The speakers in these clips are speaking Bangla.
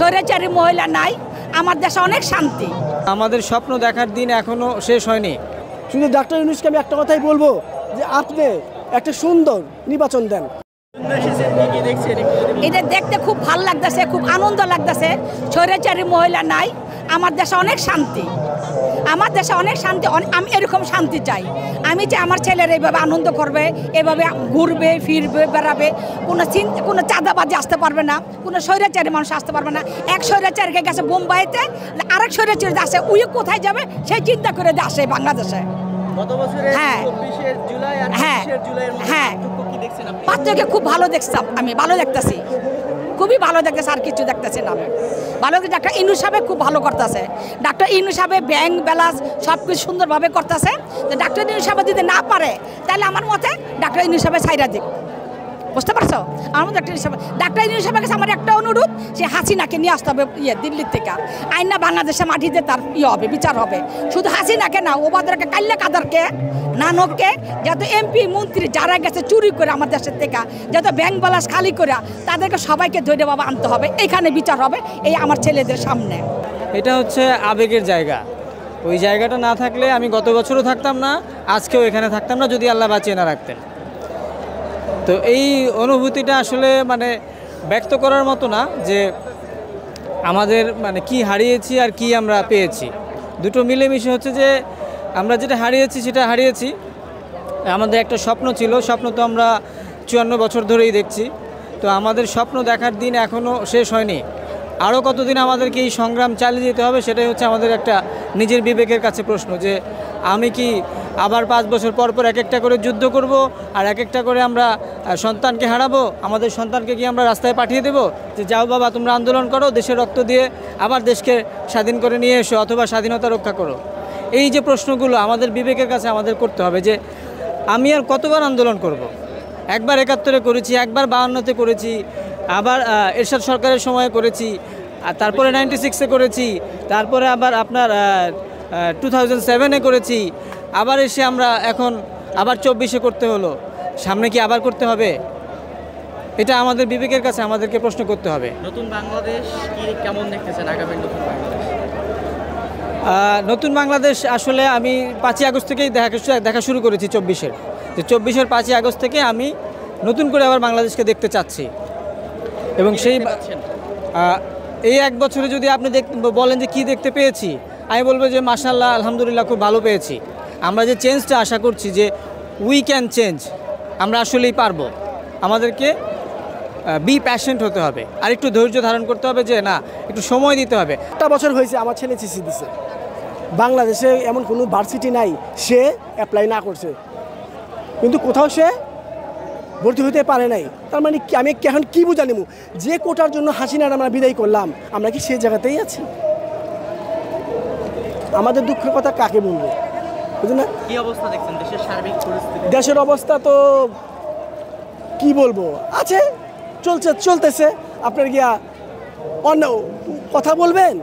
স্বৈরাচারী মহিলা নাই, আমার দেশে অনেক শান্তি। আমাদের স্বপ্ন দেখার দিন এখনো শেষ হয়নি। শুধু ডাক্তার ইউনূসকে আমি একটা কথাই বলবো যে আপনি একটা সুন্দর নির্বাচন দেন। এটা দেখতে খুব ভালো লাগতেছে, খুব আনন্দ লাগতেছে। স্বৈরাচারী মহিলা নাই, আমার দেশে অনেক শান্তি। আমার দেশে অনেক শান্তি, আমি এরকম শান্তি চাই। আমি যে আমার ছেলেরা এইভাবে আনন্দ করবে, এভাবে ঘুরবে ফিরবে বেড়াবে, কোনো চাঁদাবাজি আসতে পারবে না, কোনো স্বৈরাচারী মানুষ আসতে পারবে না। এক স্বৈরাচারীকে গেছে বোম্বাইতে, আরেক স্বৈরাচারী আসে, উই কোথায় যাবে সেই চিন্তা করে আসে বাংলাদেশে। হ্যাঁ হ্যাঁ হ্যাঁ, পাত্রকে খুব ভালো দেখতাম, আমি ভালো দেখতেছি, খুবই ভালো দেখতেছে, আর কিছু দেখতেছি না। আমি ভালো ডাক্তার ইউনূস সাহেব খুব ভালো করতেছে। ডাক্তার ইউনূস সাহেব ব্যাংক ব্যালান্স সব কিছু সুন্দরভাবে করতেছে। ডাক্তার ইউনূস সাহেব যদি না পারে তাহলে আমার মতে ডাক্তার ইউনূস সাহেব ছাইরা দিক, বুঝতে পারছো? আমার ডাক্তার ইউনূস সাহেবের কাছে আমার একটা অনুরোধ, সে হাসিনাকে নিয়ে আসতে হবে দিল্লির থেকে, আইনা বাংলাদেশে মাটিতে তার হবে, বিচার হবে। শুধু হাসিনাকে না, ওবাদেরকে কাল্লা কাদারকে নানককে, যত এমপি মন্ত্রী যারা গেছে চুরি করে আমার দেশের থেকে, যত ব্যাংক ব্যালান্স খালি করে, তাদেরকে সবাইকে ধৈর্য বাবা আনতে হবে, এইখানে বিচার হবে এই আমার ছেলেদের সামনে। এটা হচ্ছে আবেগের জায়গা। ওই জায়গাটা না থাকলে আমি গত বছরও থাকতাম না, আজকেও এখানে থাকতাম না, যদি আল্লাহ বাঁচিয়ে না রাখতেন। তো এই অনুভূতিটা আসলে মানে ব্যক্ত করার মতো না, যে আমাদের মানে কি হারিয়েছি আর কি আমরা পেয়েছি, দুটো মিলেমিশে হচ্ছে যে আমরা যেটা হারিয়েছি সেটা হারিয়েছি। আমাদের একটা স্বপ্ন ছিল, স্বপ্ন তো আমরা 54 বছর ধরেই দেখছি। তো আমাদের স্বপ্ন দেখার দিন এখনও শেষ হয়নি। আরও কতদিন আমাদেরকে এই সংগ্রাম চালিয়ে যেতে হবে, সেটাই হচ্ছে আমাদের একটা নিজের বিবেকের কাছে প্রশ্ন, যে আমি কি আবার 5 বছর পর পর এক একটা করে যুদ্ধ করব, আর এক একটা করে আমরা সন্তানকে হারাবো? আমাদের সন্তানকে কি আমরা রাস্তায় পাঠিয়ে দেব যে যাও বাবা তোমরা আন্দোলন করো, দেশের রক্ত দিয়ে আবার দেশকে স্বাধীন করে নিয়ে এসো, অথবা স্বাধীনতা রক্ষা করো? এই যে প্রশ্নগুলো আমাদের বিবেকের কাছে আমাদের করতে হবে, যে আমি আর কতবার আন্দোলন করব? একবার 71-এ করেছি, একবার 52-তে করেছি, আবার এরশাদ সরকারের সময় করেছি, আর তারপরে 96-এ করেছি, তারপরে আবার আপনার 2007-এ করেছি, আবার এসে আমরা এখন আবার 24-এ করতে হলো, সামনে কি আবার করতে হবে? এটা আমাদের বিবেকের কাছে আমাদেরকে প্রশ্ন করতে হবে। নতুন বাংলাদেশ কি কেমন দেখতেছেন আগামী নতুন বাংলাদেশ? নতুন বাংলাদেশ আসলে আমি 5ই আগস্ট থেকেই দেখা শুরু করেছি 24-এর, যে 24-এর 5ই আগস্ট থেকে আমি নতুন করে আবার বাংলাদেশকে দেখতে চাচ্ছি। এবং সেই এই 1 বছরে যদি আপনি বলেন যে কি দেখতে পেয়েছি, আমি বলবো যে মাশাআল্লাহ আলহামদুলিল্লাহ খুব ভালো পেয়েছি। আমরা যে চেঞ্জটা আশা করছি, যে উই ক্যান চেঞ্জ, আমরা আসলেই পারবো। আমাদেরকে বি প্যাশেন্ট হতে হবে, আর একটু ধৈর্য ধারণ করতে হবে, যে না একটু সময় দিতে হবে। একটা বছর হয়েছে আমার ছেলে চিঠি দিছে, বাংলাদেশে এমন কোনো ভার্সিটি নাই সে অ্যাপ্লাই না করছে, কিন্তু কোথাও সে ভর্তি হতে পারে নাই। তার মানে আমি এখন কী বোঝা নেব? যে কোটার জন্য হাসিনার আমরা বিদায় করলাম, আমরা কি সেই জায়গাতেই আছি? আমাদের দুঃখের কথা কাকে বলবো, বুঝলেন না? কি অবস্থা দেখছেন দেশের সার্বিক পরিস্থিতি? দেশের অবস্থা তো কি বলবো, আছে, চলতেছে। আপনার গিয়া অন্য কথা বলবেন,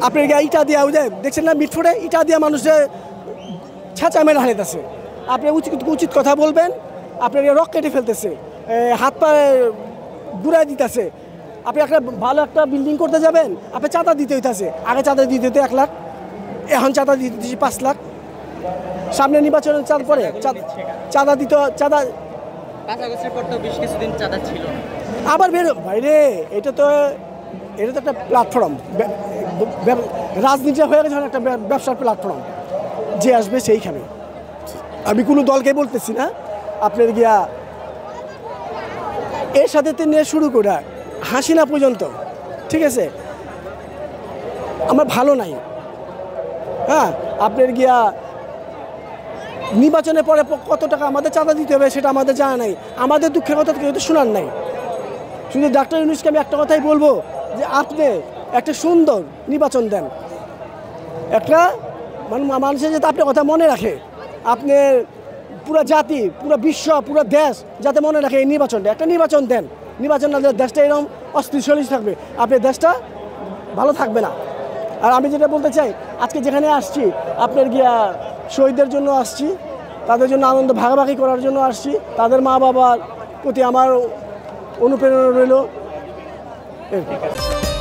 আপনার গিয়া ইটা দিয়া দেখছেন না মিটফোড়ে ইটা দিয়া মানুষের ছাঁচা মেরে হারাইতেছে। আপনি উচিত কথা বলবেন, আপনার রক কেটে ফেলতেছে, হাত পা ঘুরাই দিতেছে। আপনি একটা ভালো একটা বিল্ডিং করতে যাবেন, আপনি চাঁদা দিতে হইতেছে, আগে চাঁদা দিতে হতো 1 লাখ, এখন চাঁদা দিতে দিচ্ছি 5 লাখ। সামনে নির্বাচনের পরে চাঁদা দিতে, চাঁদা 5 আগস্টের পর তো বেশ কিছুদিন চাঁদা ছিল না, আবার বেরো বাইরে। এটা তো একটা প্ল্যাটফর্ম, রাজনীতি হয়ে গেছে একটা ব্যবসার প্ল্যাটফর্ম, যে আসবে সেইখানে। আমি কোনো দলকে বলতেছি না, আপনার গিয়া এর সাথে নিয়ে শুরু করে হাসিনা পর্যন্ত, ঠিক আছে, আমার ভালো নাই। হ্যাঁ, আপনার গিয়া নির্বাচনের পরে কত টাকা আমাদের চাঁদা দিতে হবে সেটা আমাদের জানা নাই, আমাদের দুঃখের কথা কেউ তো শোনার নাই। শুধু ডাক্তার ইউনূসকে আমি একটা কথাই বলবো, যে আপনি একটা সুন্দর নির্বাচন দেন, একটা মানুষের যাতে আপনার কথা মনে রাখে, আপনার পুরো জাতি, পুরো বিশ্ব, পুরো দেশ যাতে মনে রাখে এই নির্বাচনটা। একটা নির্বাচন দেন, নির্বাচন না দিলে দেশটা এরকম অস্থিতিশীল থাকবে, আপনার দেশটা ভালো থাকবে না। আর আমি যেটা বলতে চাই, আজকে যেখানে আসছি আপনার গিয়া শহীদদের জন্য আসছি, তাদের জন্য আনন্দ ভাগাভাগি করার জন্য আসছি, তাদের মা বাবার প্রতি আমার অনুপ্রেরণা রইল। এরকম।